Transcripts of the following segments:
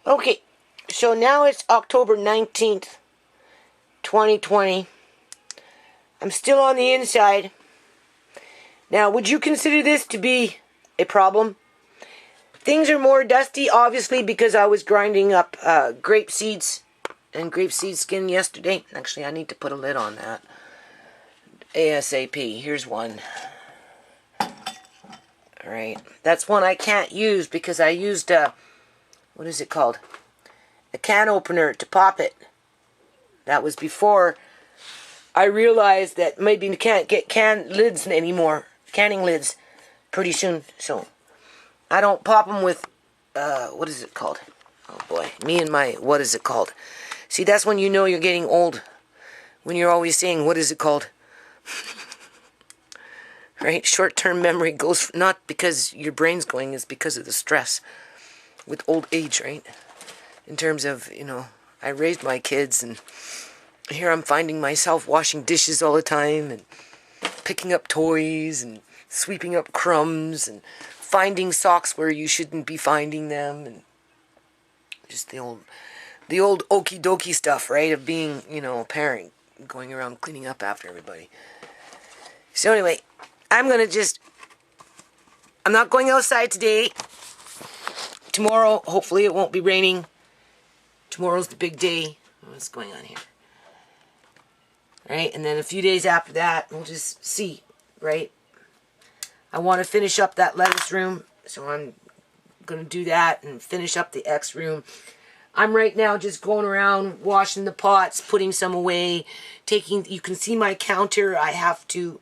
Okay, so now it's October 19th, 2020. I'm still on the inside. Now, would you consider this to be a problem? Things are more dusty, obviously, because I was grinding up grape seeds and grape seed skin yesterday. Actually, I need to put a lid on that. ASAP. Here's one. Alright. That's one I can't use because I used what is it called? A can opener to pop it. That was before I realized that maybe you can't get can lids anymore. Canning lids pretty soon. So I don't pop them with what is it called? Oh boy, me and my what is it called? See, that's when you know you're getting old. When you're always saying what is it called? Right? Short-term memory goes not because your brain's going, it's because of the stress with old age, right? In terms of, you know, I raised my kids and here I'm finding myself washing dishes all the time and picking up toys and sweeping up crumbs and finding socks where you shouldn't be finding them, and just the old okie dokie stuff, right, of being, you know, a parent, going around cleaning up after everybody. So anyway, I'm not going outside today. Tomorrow, hopefully it won't be raining. Tomorrow's the big day. What's going on here? Right, and then a few days after that, we'll just see, right? I want to finish up that lettuce room, so I'm going to do that and finish up the X room. I'm right now just going around washing the pots, putting some away, you can see my counter. I have to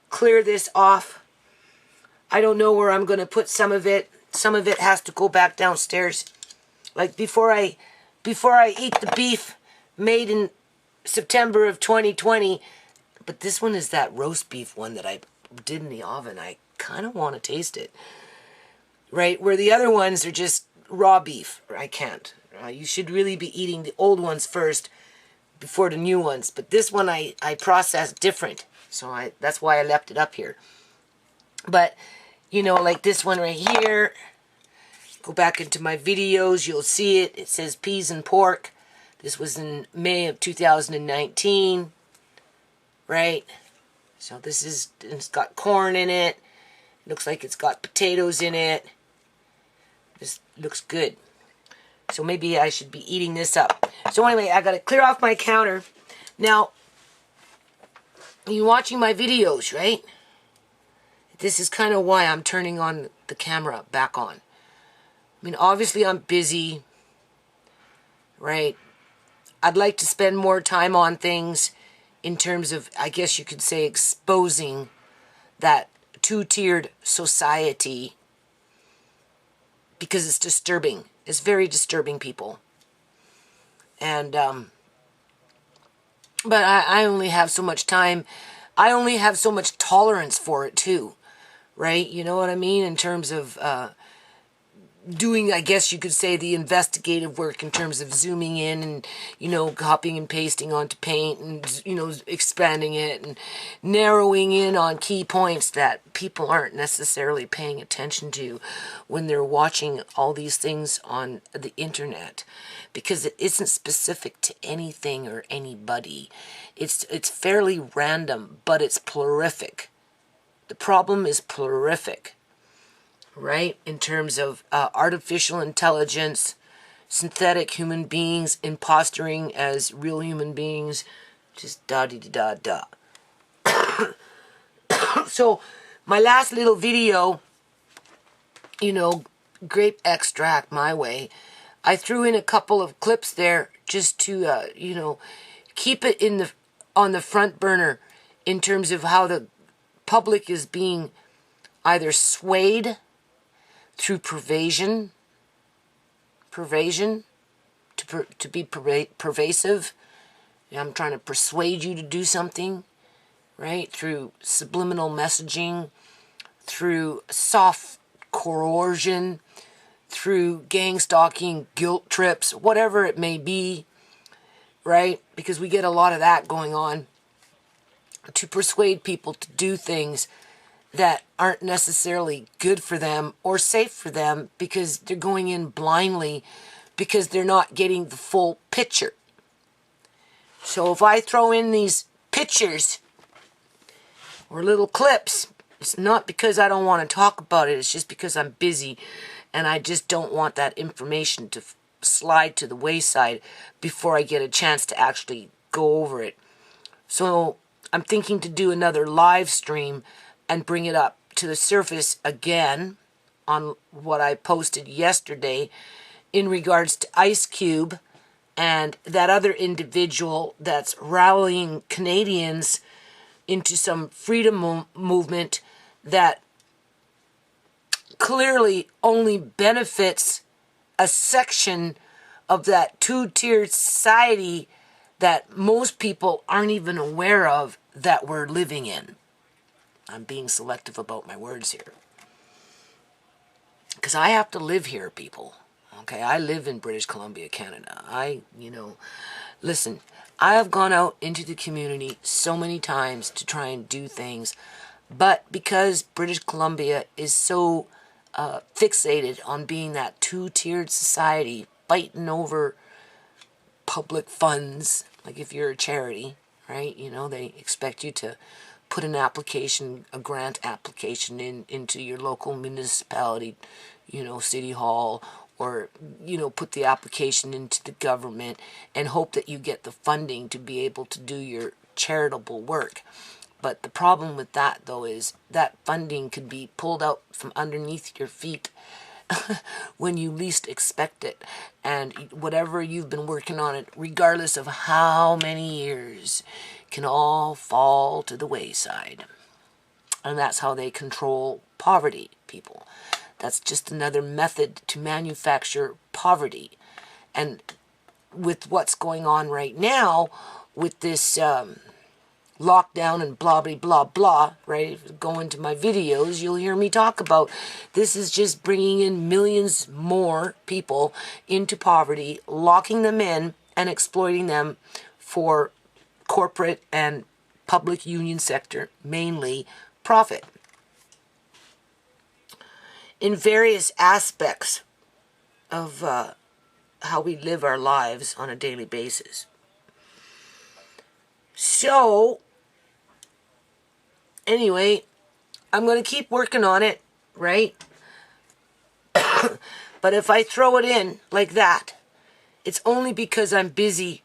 clear this off. I don't know where I'm going to put some of it. Some of it has to go back downstairs. Like before I eat the beef made in September of 2020, but this one is that roast beef one that I did in the oven. I kind of want to taste it. Right? Where the other ones are just raw beef. I can't. You should really be eating the old ones first before the new ones. But this one I process different. So that's why I left it up here. But, you know, like this one right here. Go back into my videos. You'll see it. It says peas and pork. This was in May of 2019. Right? So it's got corn in it. Looks like it's got potatoes in it. This looks good. So maybe I should be eating this up. So anyway, I got to clear off my counter. Now, you're watching my videos, right? This is kind of why I'm turning on the camera back on. I mean, obviously I'm busy, right? I'd like to spend more time on things in terms of, I guess you could say, exposing that two-tiered society, because it's disturbing. It's very disturbing, people. And, but I only have so much time. I only have so much tolerance for it, too. Right? You know what I mean? In terms of doing, I guess you could say, the investigative work in terms of zooming in and, you know, copying and pasting onto paint and, you know, expanding it and narrowing in on key points that people aren't necessarily paying attention to when they're watching all these things on the internet, because it isn't specific to anything or anybody. It's fairly random, but it's plurific. The problem is plurific. Right? In terms of artificial intelligence, synthetic human beings imposturing as real human beings, just da-de-da-da-da. So, my last little video, you know, grape extract my way, I threw in a couple of clips there just to, you know, keep it on the front burner in terms of how the public is being either swayed through pervasion, to be pervasive. I'm trying to persuade you to do something, right? Through subliminal messaging, through soft coercion, through gang stalking, guilt trips, whatever it may be, right? Because we get a lot of that going on, to persuade people to do things that aren't necessarily good for them or safe for them, because they're going in blindly because they're not getting the full picture. So if I throw in these pictures or little clips, it's not because I don't want to talk about it. It's just because I'm busy and I just don't want that information to slide to the wayside before I get a chance to actually go over it. So I'm thinking to do another live stream and bring it up to the surface again on what I posted yesterday in regards to Ice Cube and that other individual that's rallying Canadians into some freedom movement that clearly only benefits a section of that two-tiered society that most people aren't even aware of that we're living in. I'm being selective about my words here. Because I have to live here, people. Okay, I live in British Columbia, Canada. Listen, I have gone out into the community so many times to try and do things, but because British Columbia is so fixated on being that two-tiered society, fighting over public funds, like if you're a charity, right? You know, they expect you to put an application, a grant application into your local municipality, you know, city hall, or, you know, put the application into the government and hope that you get the funding to be able to do your charitable work. But the problem with that, though, is that funding could be pulled out from underneath your feet when you least expect it. And whatever you've been working on it, regardless of how many years, can all fall to the wayside. And that's how they control poverty, people. That's just another method to manufacture poverty. And with what's going on right now, with this lockdown and blah, blah, blah, blah, right? If you go into my videos, you'll hear me talk about this is just bringing in millions more people into poverty, locking them in and exploiting them for corporate and public union sector, mainly profit. In various aspects of how we live our lives on a daily basis. So, anyway, I'm going to keep working on it, right? But if I throw it in like that, it's only because I'm busy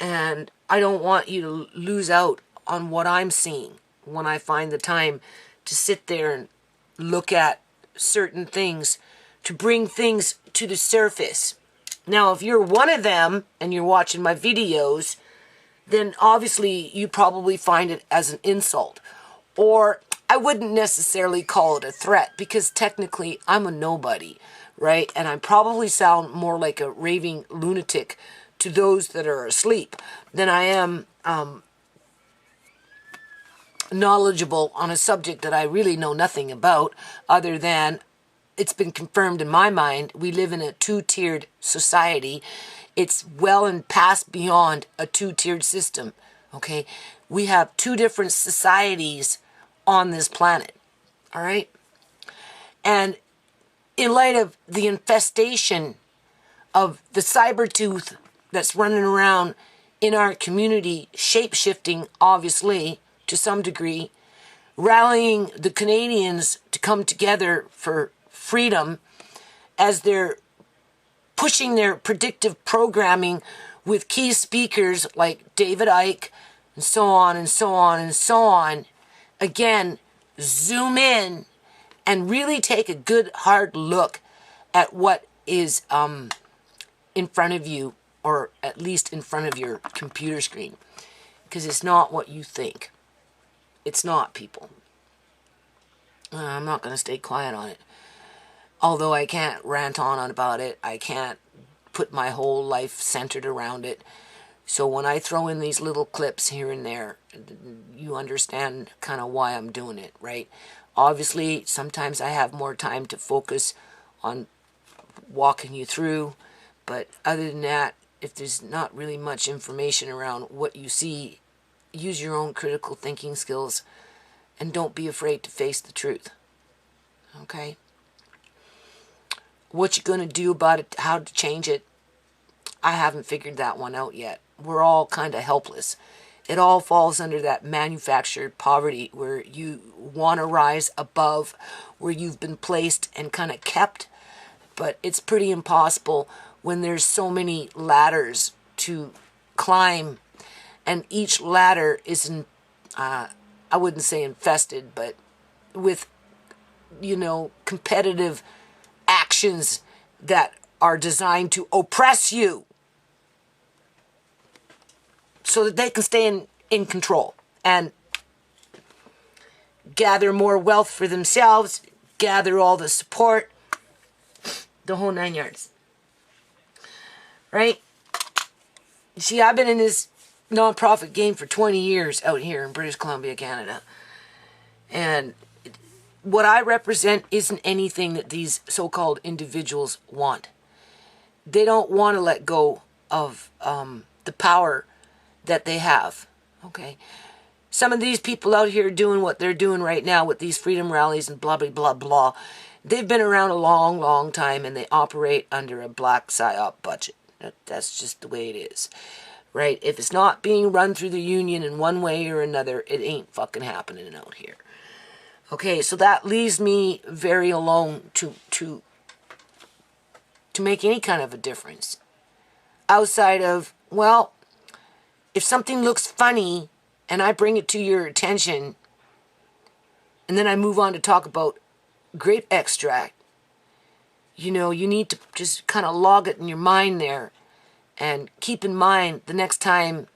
and I don't want you to lose out on what I'm seeing when I find the time to sit there and look at certain things, to bring things to the surface. Now, if you're one of them and you're watching my videos, then obviously you probably find it as an insult. Or I wouldn't necessarily call it a threat, because technically I'm a nobody, right? And I probably sound more like a raving lunatic to those that are asleep than I am knowledgeable on a subject that I really know nothing about, other than it's been confirmed in my mind we live in a two-tiered society. It's well and past beyond a two-tiered system, okay? We have two different societies on this planet, all right? And in light of the infestation of the cyber tooth that's running around in our community, shape-shifting, obviously, to some degree, rallying the Canadians to come together for freedom as they're pushing their predictive programming with key speakers like David Icke and so on and so on and so on. Again, zoom in and really take a good hard look at what is in front of you, or at least in front of your computer screen, because it's not what you think. It's not, people. I'm not going to stay quiet on it. Although I can't rant on about it, I can't put my whole life centered around it. So when I throw in these little clips here and there, you understand kind of why I'm doing it, right? Obviously, sometimes I have more time to focus on walking you through, but other than that, if there's not really much information around what you see, use your own critical thinking skills and don't be afraid to face the truth, okay? What you're going to do about it, how to change it, I haven't figured that one out yet. We're all kind of helpless. It all falls under that manufactured poverty where you want to rise above where you've been placed and kind of kept, but it's pretty impossible when there's so many ladders to climb, and each ladder is I wouldn't say infested, but with, competitive actions that are designed to oppress you so that they can stay in control and gather more wealth for themselves, gather all the support, the whole 9 yards. Right? You see, I've been in this nonprofit game for 20 years out here in British Columbia, Canada. And what I represent isn't anything that these so-called individuals want. They don't want to let go of the power that they have. Okay? Some of these people out here doing what they're doing right now with these freedom rallies and blah, blah, blah, blah, they've been around a long, long time, and they operate under a black psyop budget. That's just the way it is. Right? If it's not being run through the union in one way or another, it ain't fucking happening out here. Okay, so that leaves me very alone to make any kind of a difference. Outside of, well, if something looks funny and I bring it to your attention and then I move on to talk about grape extract, you need to just kind of log it in your mind there and keep in mind the next time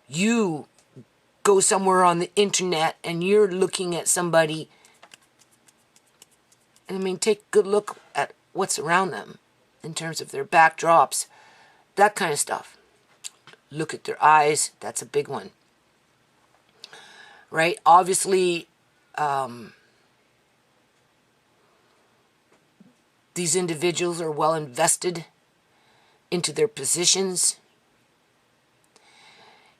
you go somewhere on the internet and you're looking at somebody, take a good look at what's around them in terms of their backdrops, that kind of stuff. Look at their eyes. That's a big one. Right? Obviously, these individuals are well invested into their positions.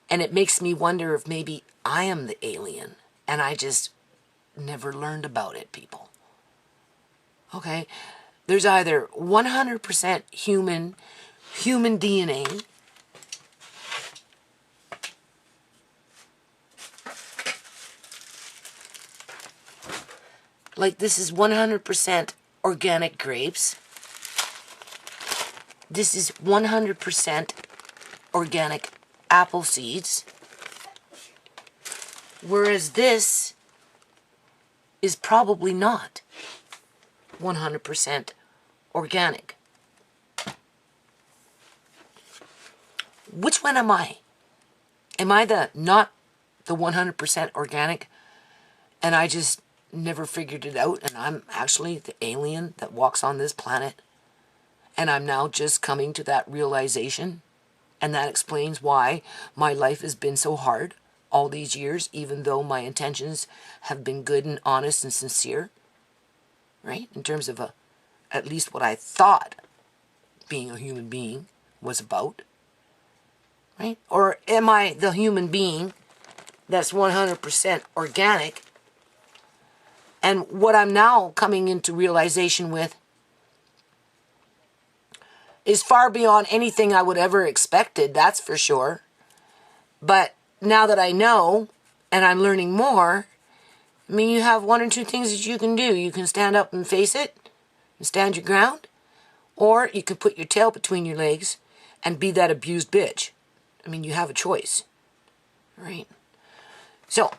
And it makes me wonder if maybe I am the alien and I just never learned about it, people. Okay? There's either 100% human DNA, like this is 100% organic grapes. This is 100% organic apple seeds. Whereas this is probably not 100% organic. Which one am I? Am I not the 100% organic and I just never figured it out and I'm actually the alien that walks on this planet and I'm now just coming to that realization, and that explains why my life has been so hard all these years, even though my intentions have been good and honest and sincere, right? In terms of at least what I thought being a human being was about, right? Or am I the human being that's 100% organic? And what I'm now coming into realization with is far beyond anything I would ever expected, that's for sure. But now that I know, and I'm learning more, you have one or two things that you can do. You can stand up and face it, and stand your ground, or you can put your tail between your legs and be that abused bitch. You have a choice, right? So,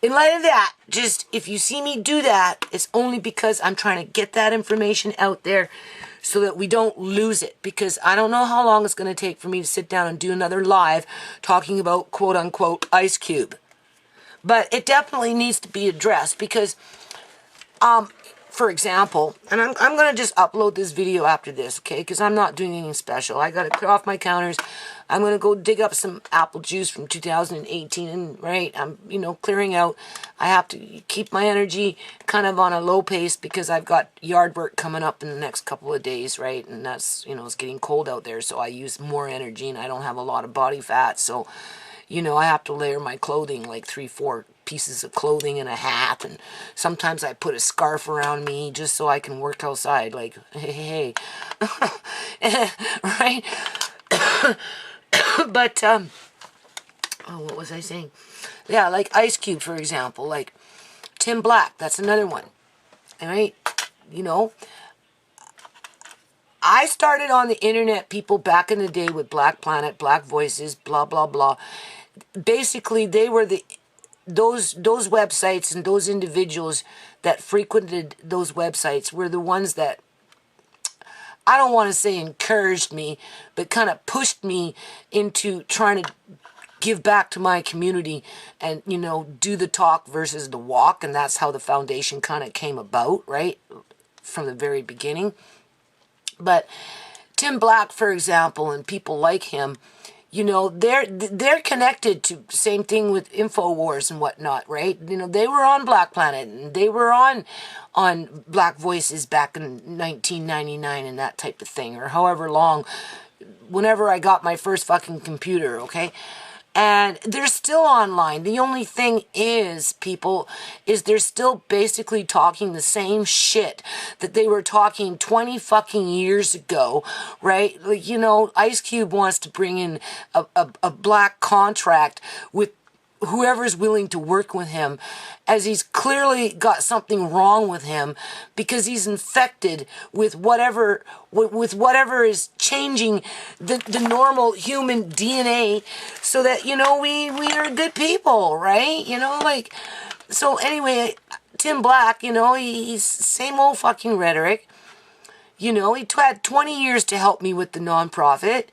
in light of that, just if you see me do that, it's only because I'm trying to get that information out there so that we don't lose it. Because I don't know how long it's going to take for me to sit down and do another live talking about quote-unquote Ice Cube. But it definitely needs to be addressed because, for example, and I'm going to just upload this video after this, okay? Because I'm not doing anything special. I got to clear off my counters. I'm going to go dig up some apple juice from 2018, and right, I'm, clearing out. I have to keep my energy kind of on a low pace because I've got yard work coming up in the next couple of days, right? And that's, it's getting cold out there, so I use more energy, and I don't have a lot of body fat, so, I have to layer my clothing, like 3-4 pieces of clothing and a hat, and sometimes I put a scarf around me just so I can work outside, like, hey. right? But, oh, what was I saying? Yeah, like Ice Cube, for example, like Tim Black, that's another one, all right? You know, I started on the internet, people, back in the day with Black Planet, Black Voices, blah, blah, blah. Basically, they were those websites and those individuals that frequented those websites were the ones that, I don't want to say encouraged me, but kind of pushed me into trying to give back to my community and, you know, do the talk versus the walk. And that's how the foundation kind of came about, right? From the very beginning. But Tim Black, for example, and people like him, you know, they're connected to same thing with InfoWars and whatnot, right? You know, they were on Black Planet and they were on Black Voices back in 1999 and that type of thing, or however long, whenever I got my first fucking computer, okay? And they're still online. The only thing is, people, is they're still basically talking the same shit that they were talking 20 fucking years ago, right? Like, you know, Ice Cube wants to bring in a black contract with whoever's willing to work with him, as he's clearly got something wrong with him because he's infected with whatever is changing the normal human DNA so that, you know, we are good people, right? You know, like, so anyway, Tim Black, you know, he's same old fucking rhetoric. You know, he had 20 years to help me with the nonprofit.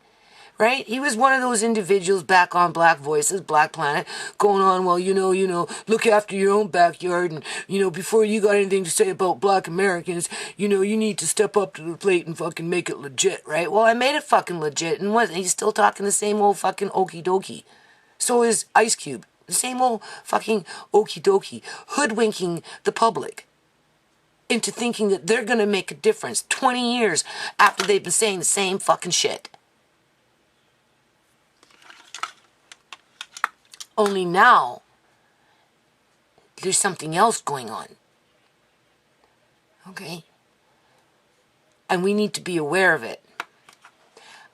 Right? He was one of those individuals back on Black Voices, Black Planet, going on, well, you know, look after your own backyard and, you know, before you got anything to say about Black Americans, you know, you need to step up to the plate and fucking make it legit, right? Well, I made it fucking legit and he's still talking the same old fucking okie dokie. So is Ice Cube. The same old fucking okie dokie. Hoodwinking the public into thinking that they're going to make a difference 20 years after they've been saying the same fucking shit. Only now, there's something else going on. Okay? And we need to be aware of it.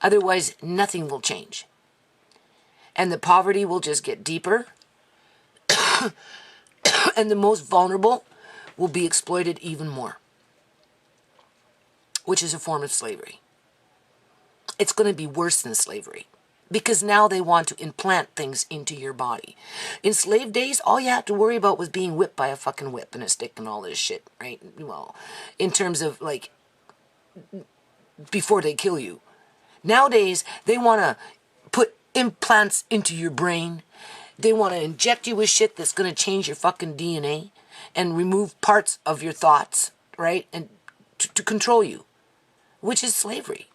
Otherwise, nothing will change. And the poverty will just get deeper. And the most vulnerable will be exploited even more. Which is a form of slavery. It's going to be worse than slavery. Because now they want to implant things into your body. In slave days, all you had to worry about was being whipped by a fucking whip and a stick and all this shit, right? Well, in terms of, like, before they kill you. Nowadays, they want to put implants into your brain. They want to inject you with shit that's going to change your fucking DNA and remove parts of your thoughts, right? And to control you, which is slavery.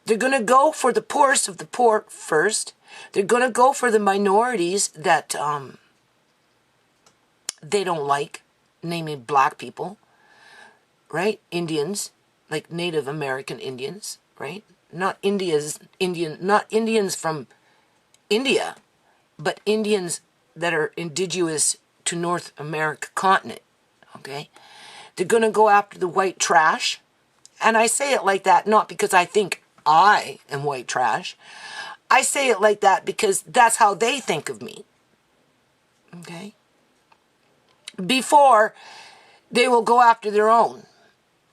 They're going to go for the poorest of the poor first. They're going to go for the minorities that they don't like, namely black people, right? Indians, like Native American Indians, right? Not Indians from India, but Indians that are indigenous to North America continent, okay? They're going to go after the white trash. And I say it like that not because I think I am white trash. I say it like that because that's how they think of me. Okay? Before, they will go after their own.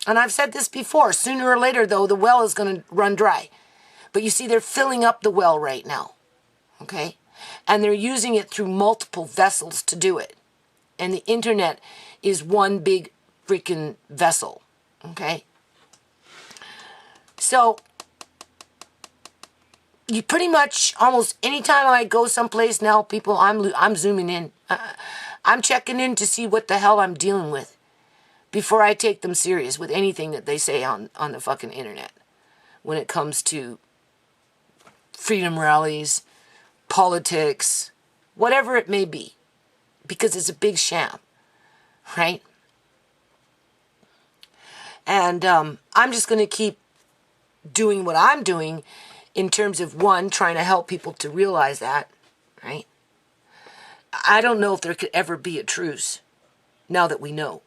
And I've said this before. Sooner or later, though, the well is going to run dry. But you see, they're filling up the well right now. Okay? And they're using it through multiple vessels to do it. And the internet is one big freaking vessel. Okay? So, you pretty much, almost anytime I go someplace now, people, I'm zooming in. I'm checking in to see what the hell I'm dealing with before I take them serious with anything that they say on the fucking internet. When it comes to freedom rallies, politics, whatever it may be. Because it's a big sham. Right? And I'm just going to keep doing what I'm doing in terms of, one, trying to help people to realize that, right? I don't know if there could ever be a truce now that we know.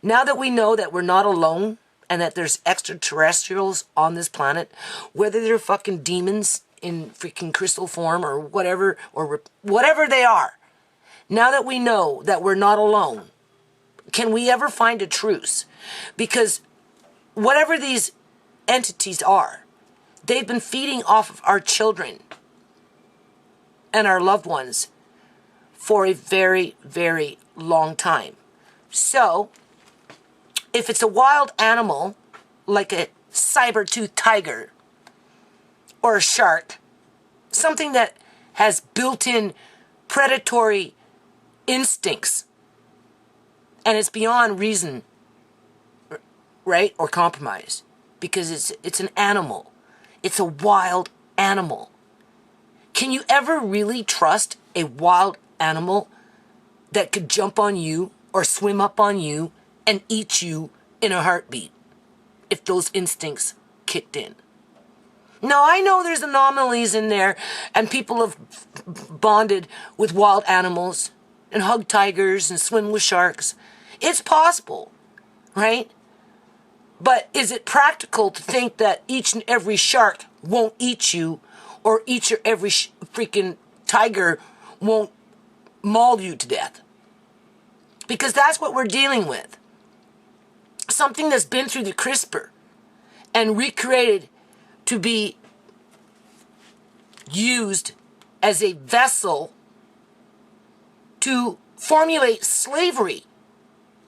Now that we know that we're not alone and that there's extraterrestrials on this planet, whether they're fucking demons in freaking crystal form or whatever they are. Now that we know that we're not alone, can we ever find a truce? Because whatever these entities are, they've been feeding off of our children and our loved ones for a very, very long time. So, if it's a wild animal, like a saber-toothed tiger or a shark, something that has built-in predatory instincts, and it's beyond reason, right, or compromise, because it's an animal. It's a wild animal. Can you ever really trust a wild animal that could jump on you or swim up on you and eat you in a heartbeat if those instincts kicked in? Now, I know there's anomalies in there, and people have bonded with wild animals and hug tigers and swim with sharks. It's possible, right? But is it practical to think that each and every shark won't eat you, or each or every freaking tiger won't maul you to death? Because that's what we're dealing with. Something that's been through the CRISPR and recreated to be used as a vessel to formulate slavery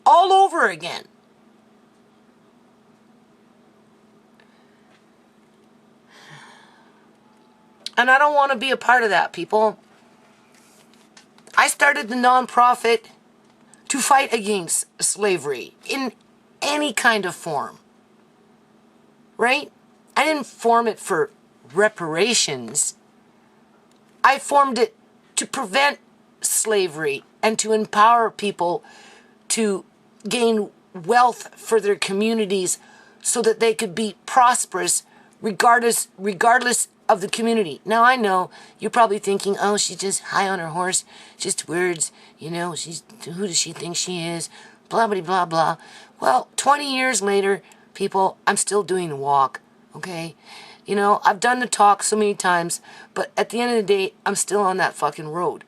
all over again. And I don't want to be a part of that, people. I started the nonprofit to fight against slavery in any kind of form. Right? I didn't form it for reparations. I formed it to prevent slavery and to empower people to gain wealth for their communities so that they could be prosperous regardless of the community. Now, I know you're probably thinking, oh, she's just high on her horse, just words, you know, who does she think she is, blah, blah, blah, blah. Well, 20 years later, people, I'm still doing the walk, okay? You know, I've done the talk so many times, but at the end of the day, I'm still on that fucking road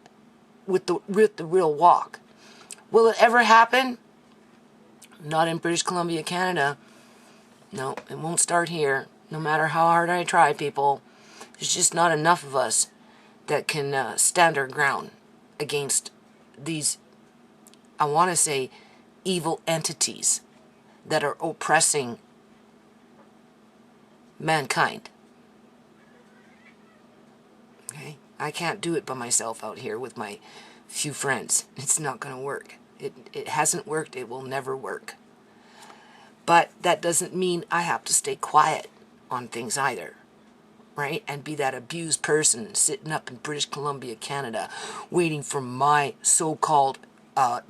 with the real walk. Will it ever happen? Not in British Columbia, Canada. No, it won't start here. No matter how hard I try, people, there's just not enough of us that can stand our ground against these, I want to say, evil entities that are oppressing mankind. Okay? I can't do it by myself out here with my few friends. It's not going to work. It hasn't worked. It will never work. But that doesn't mean I have to stay quiet on things either, right? And be that abused person sitting up in British Columbia, Canada, waiting for my so-called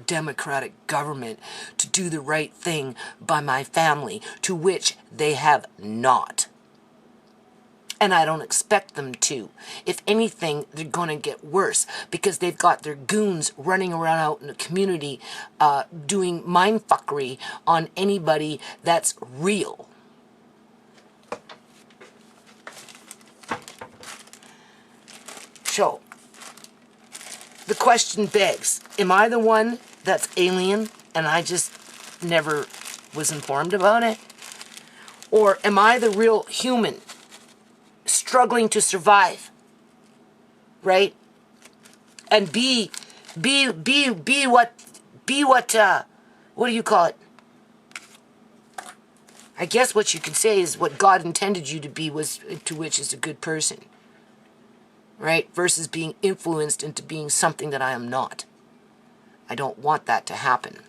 democratic government to do the right thing by my family, to which they have not. And I don't expect them to. If anything, they're going to get worse because they've got their goons running around out in the community doing mindfuckery on anybody that's real. So, the question begs, am I the one that's alien and I just never was informed about it? Or am I the real human struggling to survive, right? And be what do you call it? I guess what you can say is what God intended you to be, was to which is a good person, right? Versus being influenced into being something that I am not. I don't want that to happen.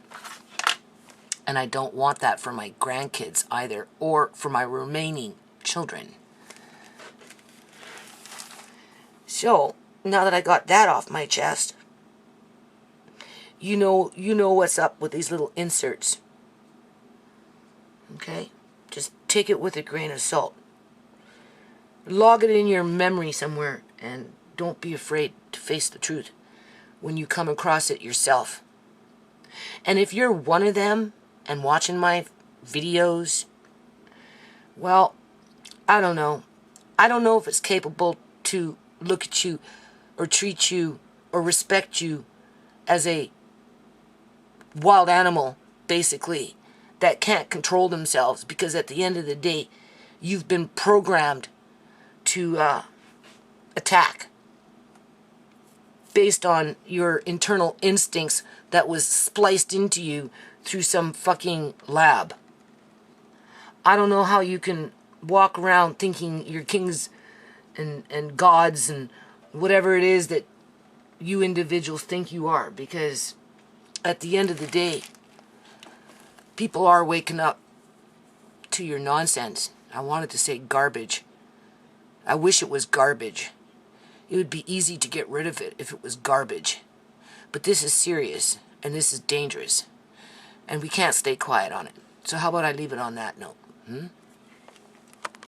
And I don't want that for my grandkids either, or for my remaining children. So, now that I got that off my chest, you know what's up with these little inserts. Okay? Just take it with a grain of salt. Log it in your memory somewhere, and don't be afraid to face the truth when you come across it yourself. And if you're one of them and watching my videos Well, I don't know. I don't know if it's capable to look at you or treat you or respect you as a wild animal, basically, that can't control themselves, because at the end of the day, you've been programmed to attack based on your internal instincts that was spliced into you through some fucking lab. I don't know how you can walk around thinking you're kings and gods and whatever it is that you individuals think you are, because at the end of the day, people are waking up to your nonsense. I wanted to say garbage. I wish it was garbage. It would be easy to get rid of it if it was garbage. But this is serious, and this is dangerous. And we can't stay quiet on it. So how about I leave it on that note?